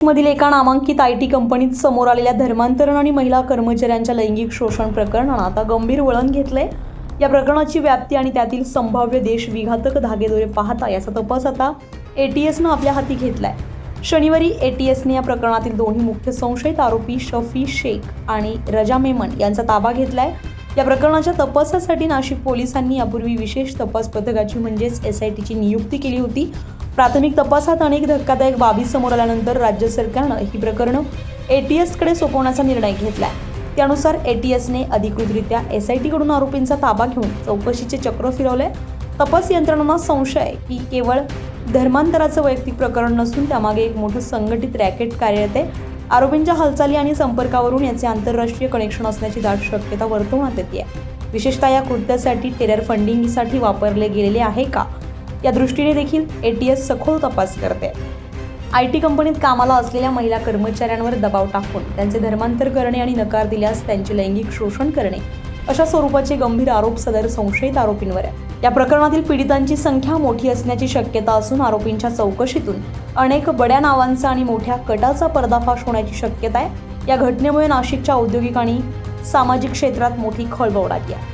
मधील एका नामांकित आयटी कंपनीत समोर आलेल्या धर्मांतरण आणि महिला कर्मचाऱ्यांच्या लैंगिक शोषण प्रकरणानं आता गंभीर वळण घेतलंय। या प्रकरणाची व्याप्ती आणि त्यातील संभाव्य देशविघातक धागेदोरे पाहता याचा तपास आता एटीएसनं आपल्या हाती घेतलाय। शनिवारी एटीएसने या प्रकरणातील दोन्ही मुख्य संशयित आरोपी शफी शेख आणि रजा मेमन यांचा ताबा घेतलाय। या प्रकरणाच्या तपासासाठी नाशिक पोलिसांनी यापूर्वी विशेष तपास पथकाची म्हणजेच एसआयटीची नियुक्ती केली होती। प्राथमिक तपासात अनेक धक्कादायक बाबी समोर आल्यानंतर राज्य सरकारनं ही प्रकरणं एटीएसकडे सोपवण्याचा निर्णय घेतलाय। त्यानुसार एटीएसने अधिकृतरित्या एसआयटीकडून आरोपींचा ताबा घेऊन चौकशीचे चक्र फिरवले। तपास यंत्रणांना संशय आहे की केवळ धर्मांतराचं वैयक्तिक प्रकरण नसून त्यामागे एक मोठं संघटित रॅकेट कार्यरत आहे। आरोपींच्या हालचाली आणि संपर्कावरून याचे आंतरराष्ट्रीय कनेक्शन असण्याची दाट शक्यता वर्तवण्यात येते। विशेषतः या कृत्यासाठी टेरर फंडिंगसाठी वापरले गेलेले आहे का या दृष्टीने देखील एटीएस सखोल तपास करते। आयटी कंपनीत कामाला असलेल्या महिला कर्मचाऱ्यांवर दबाव टाकून त्यांचे धर्मांतर करणे आणि नकार दिल्यास त्यांचे लैंगिक शोषण करणे अशा स्वरूपाचे गंभीर आरोप सदर संशयित आरोपींवर आहे। या प्रकरणातील पीडितांची संख्या मोठी असण्याची शक्यता असून आरोपींच्या चौकशीतून अनेक बड्या नावांचा आणि मोठ्या कटाचा पर्दाफाश होण्याची शक्यता आहे। या घटनेमुळे नाशिकच्या औद्योगिक आणि सामाजिक क्षेत्रात मोठी खळबळ उडाली आहे।